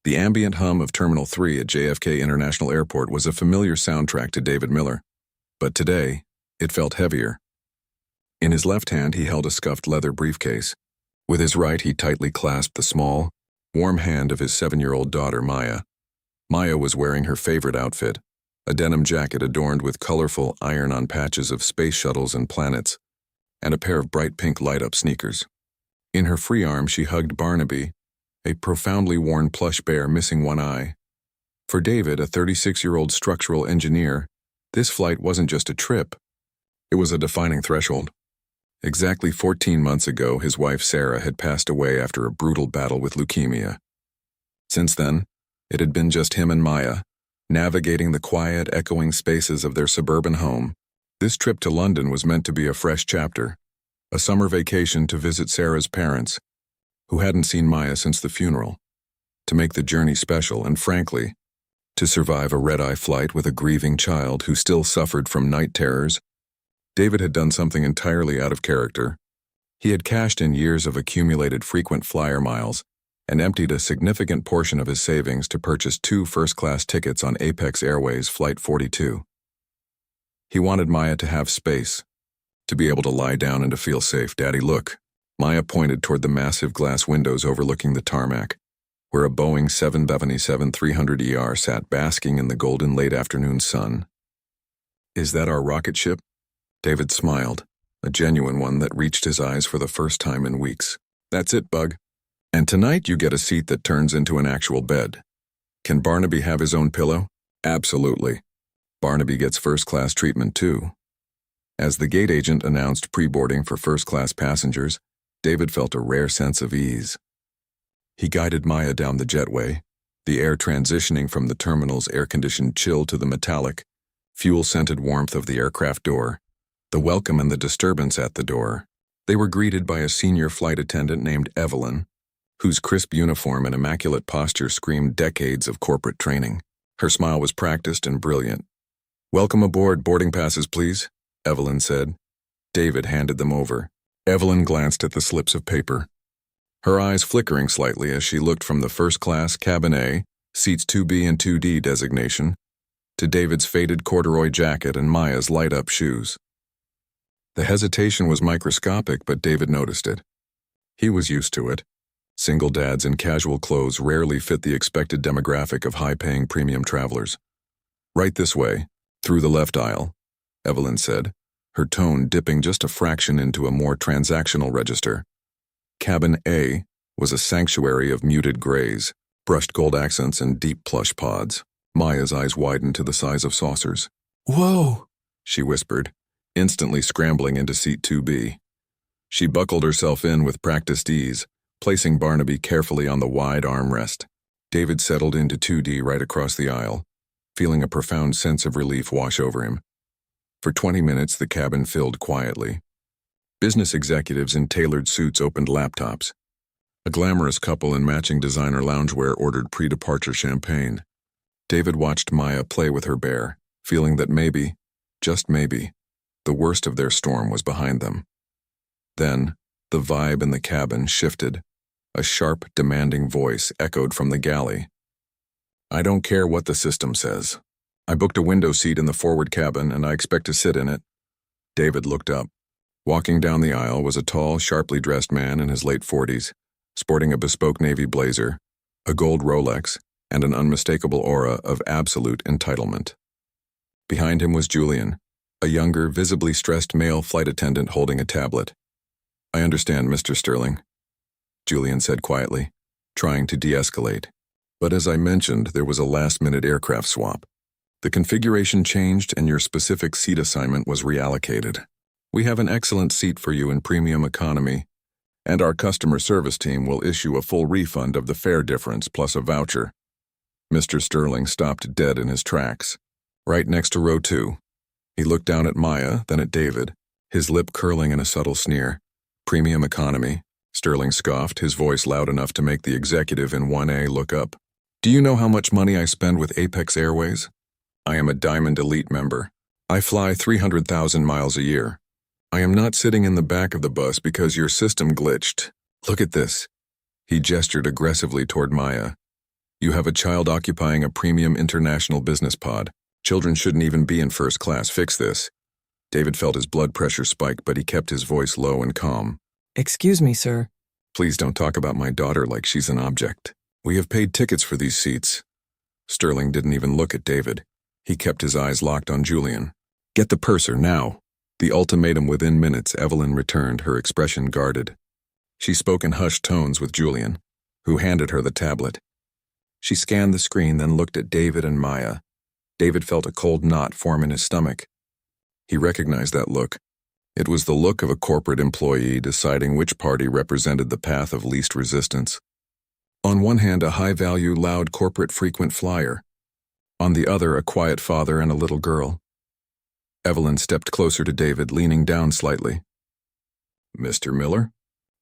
The ambient hum of Terminal 3 at JFK International Airport was a familiar soundtrack to David Miller, but today, it felt heavier. In his left hand, he held a scuffed leather briefcase. With his right, he tightly clasped the small, warm hand of his 7-year-old daughter, Maya. Maya was wearing her favorite outfit, a denim jacket adorned with colorful iron-on patches of space shuttles and planets, and a pair of bright pink light-up sneakers. In her free arm, she hugged Barnaby, a profoundly worn plush bear missing one eye. For David, a 36-year-old structural engineer, this flight wasn't just a trip. It was a defining threshold. Exactly 14 months ago, his wife Sarah had passed away after a brutal battle with leukemia. Since then, it had been just him and Maya, navigating the quiet, echoing spaces of their suburban home. This trip to London was meant to be a fresh chapter, a summer vacation to visit Sarah's parents, who hadn't seen Maya since the funeral, to make the journey special and, frankly, to survive a red-eye flight with a grieving child who still suffered from night terrors. David had done something entirely out of character. He had cashed in years of accumulated frequent flyer miles and emptied a significant portion of his savings to purchase 2 first-class tickets on Apex Airways Flight 42. He wanted Maya to have space, to be able to lie down and to feel safe. "Daddy, look." Maya pointed toward the massive glass windows overlooking the tarmac, where a Boeing 777-300ER sat basking in the golden late-afternoon sun. "Is that our rocket ship?" David smiled, a genuine one that reached his eyes for the first time in weeks. "That's it, Bug. And tonight you get a seat that turns into an actual bed. Can Barnaby have his own pillow?" "Absolutely. Barnaby gets first-class treatment too." As the gate agent announced pre-boarding for first-class passengers, David felt a rare sense of ease. He guided Maya down the jetway, the air transitioning from the terminal's air-conditioned chill to the metallic, fuel-scented warmth of the aircraft door, the welcome and the disturbance at the door. They were greeted by a senior flight attendant named Evelyn, whose crisp uniform and immaculate posture screamed decades of corporate training. Her smile was practiced and brilliant. "Welcome aboard, boarding passes, please," Evelyn said. David handed them over. Evelyn glanced at the slips of paper, her eyes flickering slightly as she looked from the first-class cabin A, seats 2B and 2D designation, to David's faded corduroy jacket and Maya's light-up shoes. The hesitation was microscopic, but David noticed it. He was used to it. Single dads in casual clothes rarely fit the expected demographic of high-paying premium travelers. "Right this way, through the left aisle," Evelyn said, her tone dipping just a fraction into a more transactional register. Cabin A was a sanctuary of muted grays, brushed gold accents, and deep plush pods. Maya's eyes widened to the size of saucers. "Whoa," she whispered, instantly scrambling into seat 2B. She buckled herself in with practiced ease, placing Barnaby carefully on the wide armrest. David settled into 2D right across the aisle, feeling a profound sense of relief wash over him. For 20 minutes, the cabin filled quietly. Business executives in tailored suits opened laptops. A glamorous couple in matching designer loungewear ordered pre-departure champagne. David watched Maya play with her bear, feeling that maybe, just maybe, the worst of their storm was behind them. Then, the vibe in the cabin shifted. A sharp, demanding voice echoed from the galley. "I don't care what the system says. I booked a window seat in the forward cabin, and I expect to sit in it." David looked up. Walking down the aisle was a tall, sharply dressed man in his late 40s, sporting a bespoke navy blazer, a gold Rolex, and an unmistakable aura of absolute entitlement. Behind him was Julian, a younger, visibly stressed male flight attendant holding a tablet. "I understand, Mr. Sterling," Julian said quietly, trying to de-escalate. "But as I mentioned, there was a last-minute aircraft swap. The configuration changed and your specific seat assignment was reallocated. We have an excellent seat for you in premium economy, and our customer service team will issue a full refund of the fare difference plus a voucher." Mr. Sterling stopped dead in his tracks, right next to row 2. He looked down at Maya, then at David, his lip curling in a subtle sneer. "Premium economy," Sterling scoffed, his voice loud enough to make the executive in 1A look up. "Do you know how much money I spend with Apex Airways? I am a Diamond Elite member. I fly 300,000 miles a year. I am not sitting in the back of the bus because your system glitched. Look at this." He gestured aggressively toward Maya. You have a child occupying a premium international business pod. Children shouldn't even be in first class. Fix this." David felt his blood pressure spike, but he kept his voice low and calm. "Excuse me, sir." "Please don't talk about my daughter like she's an object. We have paid tickets for these seats." Sterling didn't even look at David. He kept his eyes locked on Julian. "Get the purser, now." The ultimatum within minutes, Evelyn returned, her expression guarded. She spoke in hushed tones with Julian, who handed her the tablet. She scanned the screen, then looked at David and Maya. David felt a cold knot form in his stomach. He recognized that look. It was the look of a corporate employee deciding which party represented the path of least resistance. On one hand, a high-value, loud corporate frequent flyer. On the other, a quiet father and a little girl. Evelyn stepped closer to David, leaning down slightly. "Mr. Miller,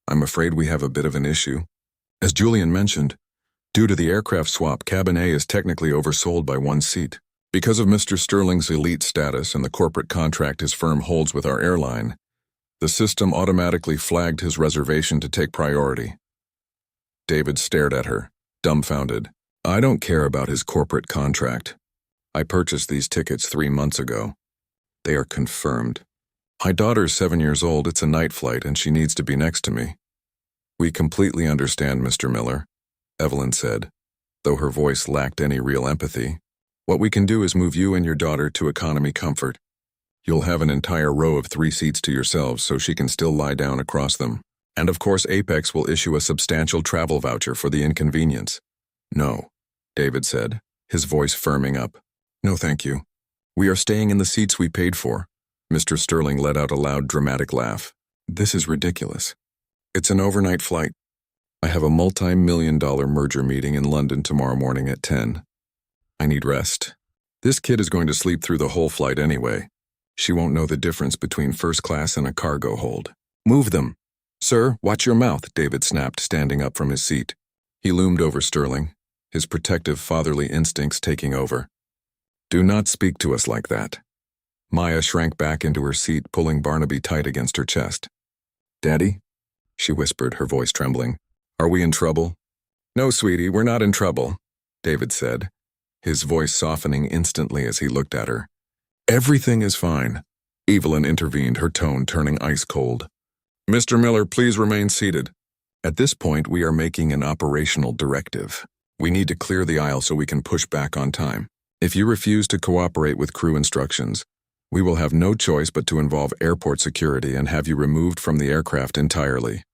I'm afraid we have a bit of an issue. As Julian mentioned, due to the aircraft swap, Cabin A is technically oversold by one seat. Because of Mr. Sterling's elite status and the corporate contract his firm holds with our airline, the system automatically flagged his reservation to take priority." David stared at her, dumbfounded. "I don't care about his corporate contract. I purchased these tickets 3 months ago. They are confirmed. My daughter's 7 years old, it's a night flight, and she needs to be next to me." "We completely understand, Mr. Miller," Evelyn said, though her voice lacked any real empathy. "What we can do is move you and your daughter to economy comfort. You'll have an entire row of 3 seats to yourselves so she can still lie down across them. And of course Apex will issue a substantial travel voucher for the inconvenience." "No," David said, his voice firming up. "No, thank you. We are staying in the seats we paid for." Mr. Sterling let out a loud, dramatic laugh. "This is ridiculous. It's an overnight flight. I have a multi-million-dollar merger meeting in London tomorrow morning at 10. I need rest. This kid is going to sleep through the whole flight anyway. She won't know the difference between first class and a cargo hold. Move them." "Sir, watch your mouth," David snapped, standing up from his seat. He loomed over Sterling, his protective fatherly instincts taking over. "Do not speak to us like that." Maya shrank back into her seat, pulling Barnaby tight against her chest. "Daddy?" she whispered, her voice trembling. "Are we in trouble?" "No, sweetie, we're not in trouble," David said, his voice softening instantly as he looked at her. "Everything is fine," Evelyn intervened, her tone turning ice cold. "Mr. Miller, please remain seated. At this point, we are making an operational directive. We need to clear the aisle so we can push back on time. If you refuse to cooperate with crew instructions, we will have no choice but to involve airport security and have you removed from the aircraft entirely."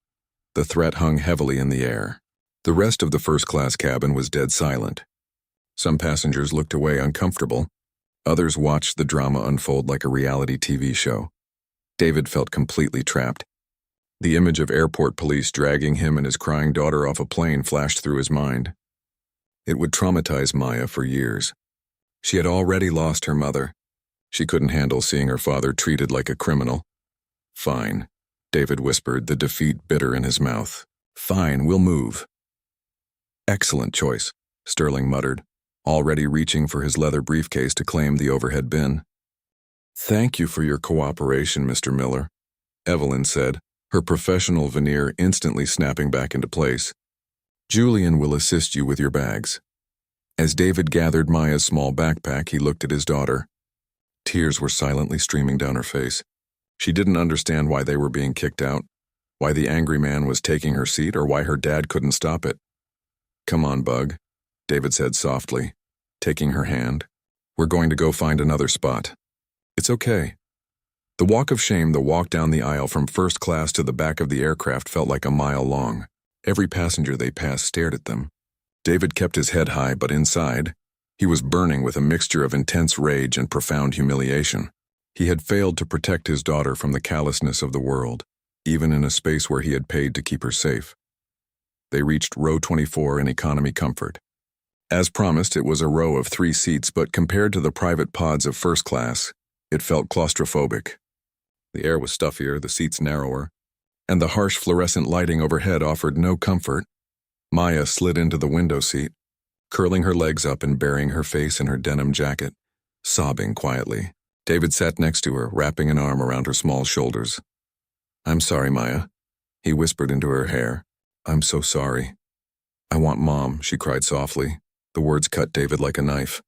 The threat hung heavily in the air. The rest of the first-class cabin was dead silent. Some passengers looked away uncomfortable. Others watched the drama unfold like a reality TV show. David felt completely trapped. The image of airport police dragging him and his crying daughter off a plane flashed through his mind. It would traumatize Maya for years. She had already lost her mother. She couldn't handle seeing her father treated like a criminal. "Fine," David whispered, the defeat bitter in his mouth. "Fine, we'll move." "Excellent choice," Sterling muttered, already reaching for his leather briefcase to claim the overhead bin. "Thank you for your cooperation, Mr. Miller," Evelyn said, her professional veneer instantly snapping back into place. "Julian will assist you with your bags." As David gathered Maya's small backpack, he looked at his daughter. Tears were silently streaming down her face. She didn't understand why they were being kicked out, why the angry man was taking her seat, or why her dad couldn't stop it. "Come on, Bug," David said softly, taking her hand. "We're going to go find another spot. It's okay." The walk of shame, the walk down the aisle from first class to the back of the aircraft, felt like a mile long. Every passenger they passed stared at them. David kept his head high, but inside, he was burning with a mixture of intense rage and profound humiliation. He had failed to protect his daughter from the callousness of the world, even in a space where he had paid to keep her safe. They reached row 24 in economy comfort. As promised, it was a row of 3 seats, but compared to the private pods of first class, it felt claustrophobic. The air was stuffier, the seats narrower, and the harsh fluorescent lighting overhead offered no comfort. Maya slid into the window seat, curling her legs up and burying her face in her denim jacket, sobbing quietly. David sat next to her, wrapping an arm around her small shoulders. "I'm sorry, Maya," he whispered into her hair. "I'm so sorry." "I want Mom," she cried softly, The words cut David like a knife.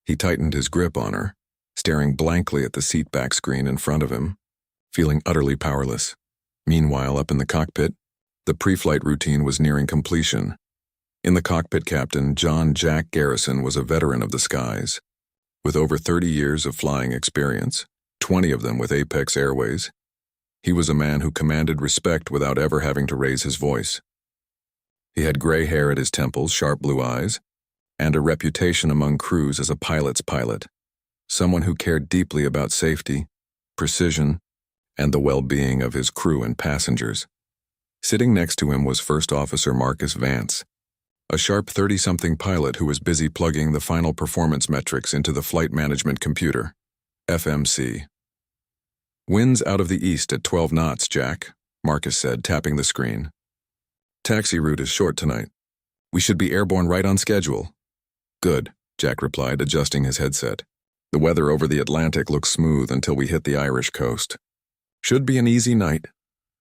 He tightened his grip on her, staring blankly at the seat back screen in front of him, feeling utterly powerless. Meanwhile, up in the cockpit, the pre-flight routine was nearing completion. In the cockpit, Captain Jack Garrison was a veteran of the skies. With over 30 years of flying experience, 20 of them with Apex Airways, he was a man who commanded respect without ever having to raise his voice. He had gray hair at his temples, sharp blue eyes, and a reputation among crews as a pilot's pilot, someone who cared deeply about safety, precision, and the well-being of his crew and passengers. Sitting next to him was First Officer Marcus Vance, a sharp 30-something pilot who was busy plugging the final performance metrics into the flight management computer, FMC. "Winds out of the east at 12 knots, Jack," Marcus said, tapping the screen. "Taxi route is short tonight. We should be airborne right on schedule." "Good," Jack replied, adjusting his headset. "The weather over the Atlantic looks smooth until we hit the Irish coast. Should be an easy night."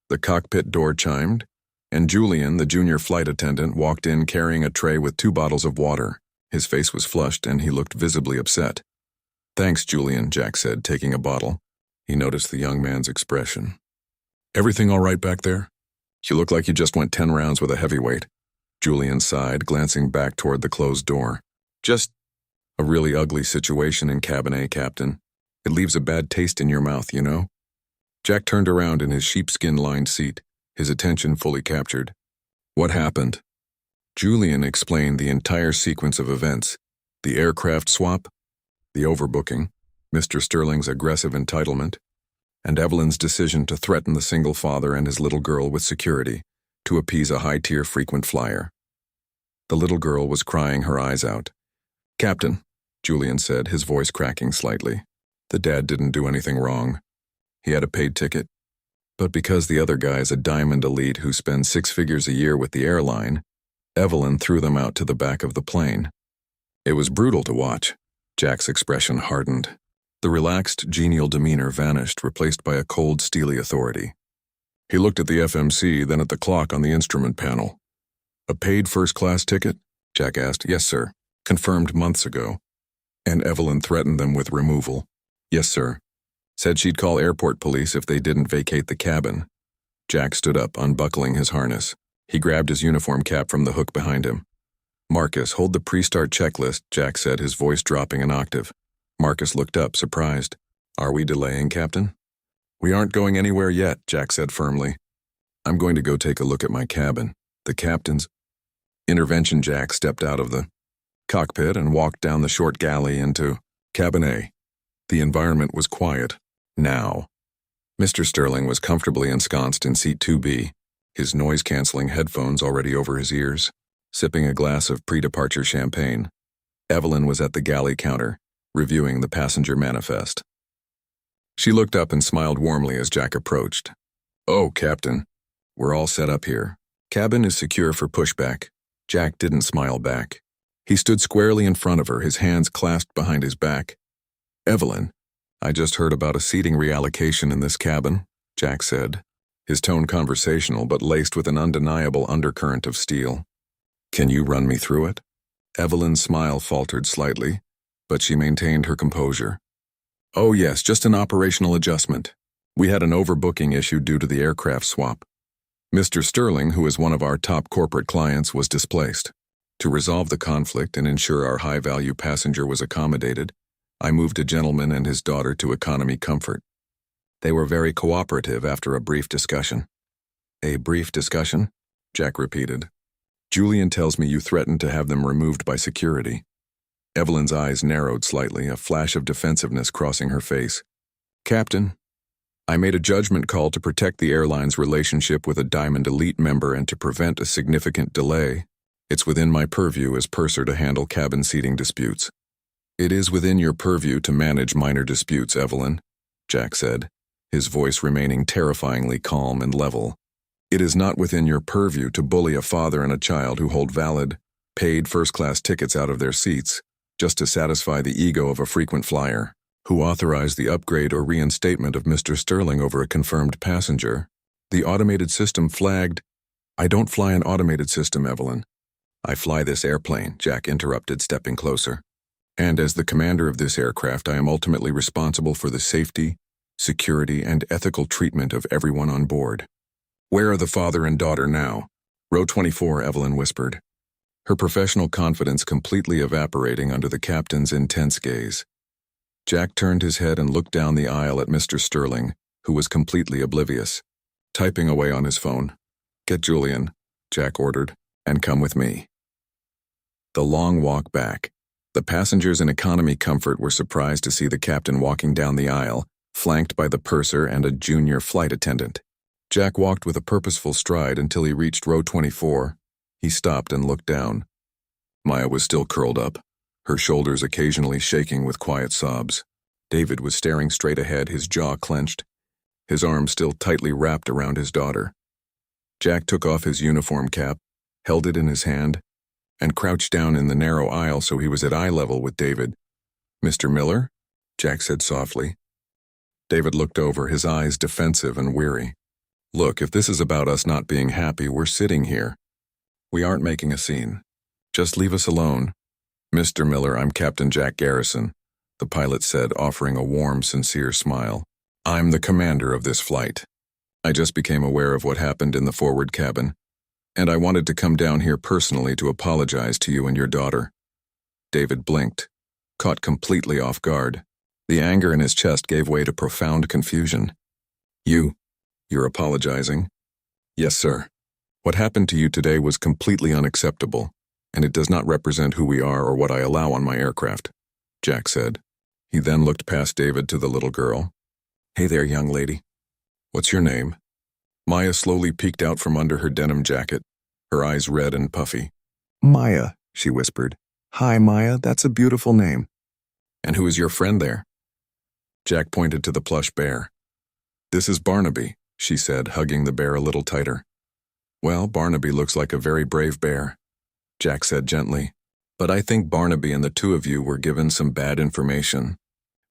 The cockpit door chimed, and Julian, the junior flight attendant, walked in carrying a tray with 2 bottles of water. His face was flushed, and he looked visibly upset. "Thanks, Julian," Jack said, taking a bottle. He noticed the young man's expression. "Everything all right back there? You look like you just went 10 rounds with a heavyweight." Julian sighed, glancing back toward the closed door. "Just a really ugly situation in Cabin A, Captain. It leaves a bad taste in your mouth, you know?" Jack turned around in his sheepskin-lined seat, his attention fully captured. "What happened?" Julian explained the entire sequence of events: the aircraft swap, the overbooking, Mr. Sterling's aggressive entitlement, and Evelyn's decision to threaten the single father and his little girl with security to appease a high-tier frequent flyer. The little girl was crying her eyes out. "Captain," Julian said, his voice cracking slightly, "the dad didn't do anything wrong. He had a paid ticket. But because the other guy's a diamond elite who spends 6 figures a year with the airline, Evelyn threw them out to the back of the plane. It was brutal to watch." Jack's expression hardened. The relaxed, genial demeanor vanished, replaced by a cold, steely authority. He looked at the FMC, then at the clock on the instrument panel. "A paid first-class ticket?" Jack asked. "Yes, sir. Confirmed months ago." "And Evelyn threatened them with removal?" "Yes, sir. Said she'd call airport police if they didn't vacate the cabin." Jack stood up, unbuckling his harness. He grabbed his uniform cap from the hook behind him. "Marcus, hold the pre-start checklist," Jack said, his voice dropping an octave. Marcus looked up, surprised. "Are we delaying, Captain?" "We aren't going anywhere yet," Jack said firmly. "I'm going to go take a look at my cabin. The captain's..." Intervention. Jack stepped out of the cockpit and walked down the short galley into Cabin A. The environment was quiet. Now. Mr. Sterling was comfortably ensconced in seat 2B, his noise-canceling headphones already over his ears, sipping a glass of pre-departure champagne. Evelyn was at the galley counter, reviewing the passenger manifest. She looked up and smiled warmly as Jack approached. "Oh, Captain. We're all set up here. Cabin is secure for pushback." Jack didn't smile back. He stood squarely in front of her, his hands clasped behind his back. "Evelyn, I just heard about a seating reallocation in this cabin," Jack said, his tone conversational but laced with an undeniable undercurrent of steel. "Can you run me through it?" Evelyn's smile faltered slightly, but she maintained her composure. "Oh yes, just an operational adjustment. We had an overbooking issue due to the aircraft swap. Mr. Sterling, who is one of our top corporate clients, was displaced. To resolve the conflict and ensure our high-value passenger was accommodated, I moved a gentleman and his daughter to economy comfort. They were very cooperative after a brief discussion." "A brief discussion?" Jack repeated. "Julian tells me you threatened to have them removed by security." Evelyn's eyes narrowed slightly, a flash of defensiveness crossing her face. "Captain, I made a judgment call to protect the airline's relationship with a Diamond Elite member and to prevent a significant delay. It's within my purview as purser to handle cabin seating disputes." "It is within your purview to manage minor disputes, Evelyn," Jack said, his voice remaining terrifyingly calm and level. "It is not within your purview to bully a father and a child who hold valid, paid first-class tickets out of their seats, just to satisfy the ego of a frequent flyer, who authorized the upgrade or reinstatement of Mr. Sterling over a confirmed passenger. The automated system flagged..." "I don't fly an automated system, Evelyn. I fly this airplane, Jack interrupted, stepping closer. And as the commander of this aircraft, I am ultimately responsible for the safety, security, and ethical treatment of everyone on board. Where are the father and daughter now? Row 24, Evelyn whispered, her professional confidence completely evaporating under the captain's intense gaze. Jack turned his head and looked down the aisle at Mr. Sterling, who was completely oblivious, typing away on his phone. Get Julian, Jack ordered, and come with me. The long walk back. The passengers in economy comfort were surprised to see the captain walking down the aisle, flanked by the purser and a junior flight attendant. Jack walked with a purposeful stride until he reached row 24. He stopped and looked down. Maya was still curled up, her shoulders occasionally shaking with quiet sobs. David was staring straight ahead, his jaw clenched, his arm still tightly wrapped around his daughter. Jack took off his uniform cap, held it in his hand, and crouched down in the narrow aisle so he was at eye level with David. Mr. Miller? Jack said softly. David looked over, his eyes defensive and weary. Look, if this is about us not being happy, we're sitting here. We aren't making a scene. Just leave us alone. Mr. Miller, I'm Captain Jack Garrison, the pilot said, offering a warm, sincere smile. I'm the commander of this flight. I just became aware of what happened in the forward cabin, and I wanted to come down here personally to apologize to you and your daughter. David blinked, caught completely off guard. The anger in his chest gave way to profound confusion. You're apologizing? Yes, sir. What happened to you today was completely unacceptable, and it does not represent who we are or what I allow on my aircraft, Jack said. He then looked past David to the little girl. Hey there, young lady. What's your name? Maya slowly peeked out from under her denim jacket, her eyes red and puffy. Maya, she whispered. Hi, Maya, that's a beautiful name. And who is your friend there? Jack pointed to the plush bear. This is Barnaby, she said, hugging the bear a little tighter. Well, Barnaby looks like a very brave bear, Jack said gently. But I think Barnaby and the two of you were given some bad information.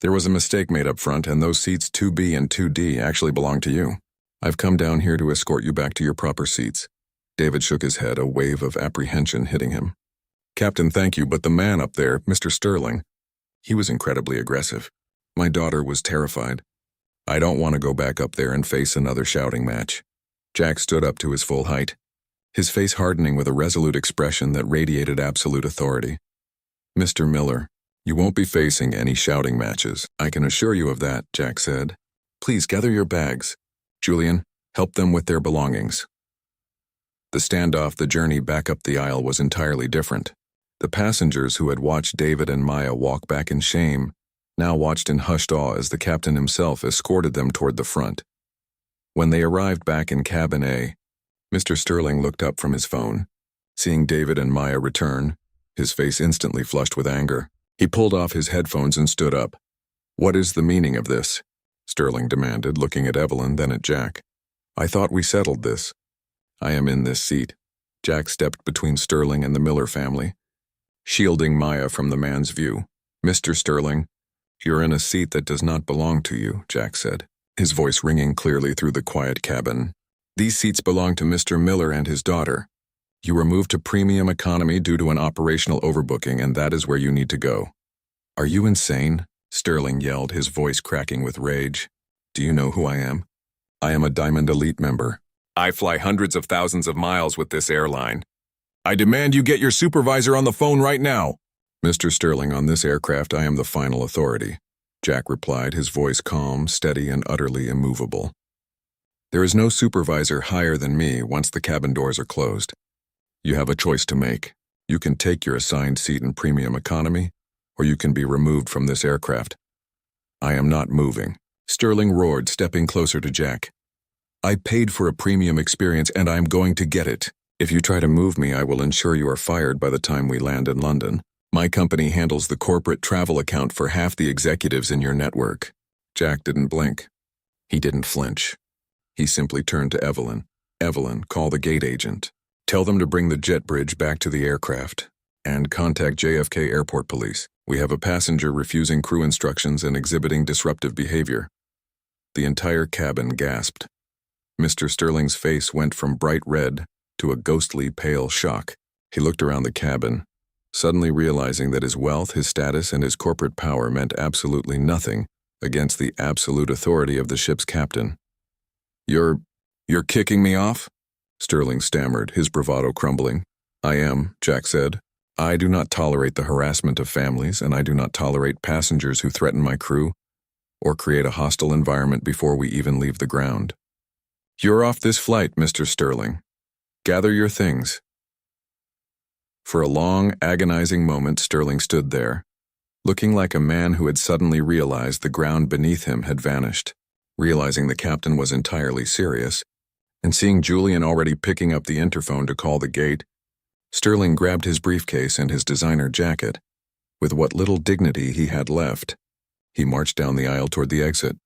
There was a mistake made up front, and those seats 2B and 2D actually belong to you. I've come down here to escort you back to your proper seats. David shook his head, a wave of apprehension hitting him. Captain, thank you, but the man up there, Mr. Sterling, he was incredibly aggressive. My daughter was terrified. I don't want to go back up there and face another shouting match. Jack stood up to his full height, his face hardening with a resolute expression that radiated absolute authority. Mr. Miller, you won't be facing any shouting matches. I can assure you of that, Jack said. Please gather your bags. Julian, help them with their belongings. The standoff, the journey back up the aisle was entirely different. The passengers who had watched David and Maya walk back in shame now watched in hushed awe as the captain himself escorted them toward the front. When they arrived back in cabin A, Mr. Sterling looked up from his phone. Seeing David and Maya return, his face instantly flushed with anger. He pulled off his headphones and stood up. What is the meaning of this? Sterling demanded, looking at Evelyn, then at Jack. I thought we settled this. I am in this seat. Jack stepped between Sterling and the Miller family, shielding Maya from the man's view. Mr. Sterling, you're in a seat that does not belong to you, Jack said, his voice ringing clearly through the quiet cabin. These seats belong to Mr. Miller and his daughter. You were moved to premium economy due to an operational overbooking, and that is where you need to go. Are you insane? Sterling yelled, his voice cracking with rage. Do you know who I am? I am a Diamond Elite member. I fly hundreds of thousands of miles with this airline. I demand you get your supervisor on the phone right now. Mr. Sterling, on this aircraft I am the final authority, Jack replied, his voice calm, steady, and utterly immovable. There is no supervisor higher than me once the cabin doors are closed. You have a choice to make. You can take your assigned seat in premium economy, or you can be removed from this aircraft. I am not moving, Sterling roared, stepping closer to Jack. I paid for a premium experience and I am going to get it. If you try to move me, I will ensure you are fired by the time we land in London. My company handles the corporate travel account for half the executives in your network. Jack didn't blink. He didn't flinch. He simply turned to Evelyn. Evelyn, call the gate agent. Tell them to bring the jet bridge back to the aircraft. And contact JFK Airport Police. We have a passenger refusing crew instructions and exhibiting disruptive behavior. The entire cabin gasped. Mr. Sterling's face went from bright red to a ghostly pale shock. He looked around the cabin, suddenly realizing that his wealth, his status, and his corporate power meant absolutely nothing against the absolute authority of the ship's captain. You're kicking me off?" Sterling stammered, his bravado crumbling. "I am," Jack said. "I do not tolerate the harassment of families, and I do not tolerate passengers who threaten my crew or create a hostile environment before we even leave the ground. You're off this flight, Mr. Sterling. Gather your things." For a long, agonizing moment, Sterling stood there, looking like a man who had suddenly realized the ground beneath him had vanished, realizing the captain was entirely serious, and seeing Julian already picking up the interphone to call the gate. Sterling grabbed his briefcase and his designer jacket. With what little dignity he had left, he marched down the aisle toward the exit,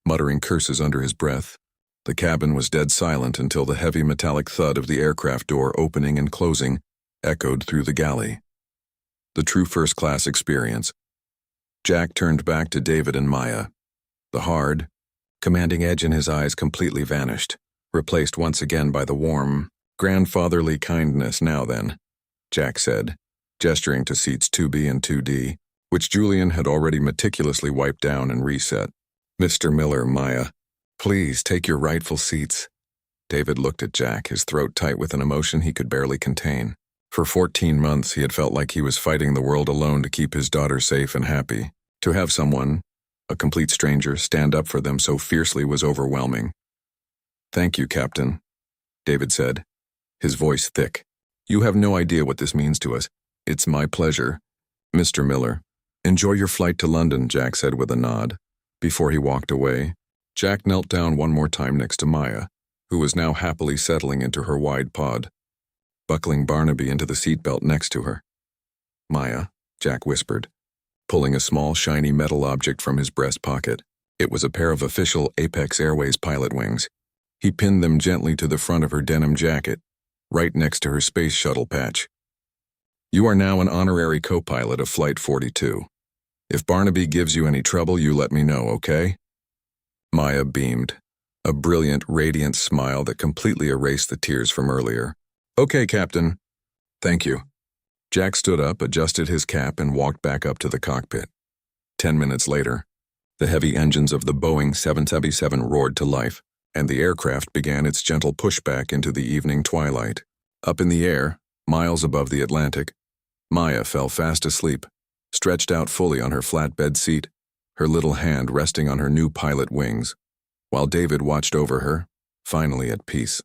muttering curses under his breath. The cabin was dead silent until the heavy metallic thud of the aircraft door opening and closing echoed through the galley. The true first-class experience. Jack turned back to David and Maya. The hard, commanding edge in his eyes completely vanished, replaced once again by the warm, grandfatherly kindness. "Now then," Jack said, gesturing to seats 2B and 2D, which Julian had already meticulously wiped down and reset. "Mr. Miller, Maya, please take your rightful seats." David looked at Jack, his throat tight with an emotion he could barely contain. For 14 months, he had felt like he was fighting the world alone to keep his daughter safe and happy. To have someone, a complete stranger, stand up for them so fiercely was overwhelming. "Thank you, Captain," David said, his voice thick. "You have no idea what this means to us. It's my pleasure. Mr. Miller, enjoy your flight to London," Jack said with a nod. Before he walked away, Jack knelt down one more time next to Maya, who was now happily settling into her wide pod, buckling Barnaby into the seatbelt next to her. "Maya," Jack whispered, pulling a small, shiny metal object from his breast pocket. It was a pair of official Apex Airways pilot wings. He pinned them gently to the front of her denim jacket, right next to her space shuttle patch. "You are now an honorary co-pilot of Flight 42. If Barnaby gives you any trouble, you let me know, okay?" Maya beamed, a brilliant, radiant smile that completely erased the tears from earlier. "Okay, Captain. Thank you." Jack stood up, adjusted his cap, and walked back up to the cockpit. 10 minutes later, the heavy engines of the Boeing 777 roared to life, and the aircraft began its gentle pushback into the evening twilight. Up in the air, miles above the Atlantic, Maya fell fast asleep, stretched out fully on her flatbed seat, her little hand resting on her new pilot wings, while David watched over her, finally at peace.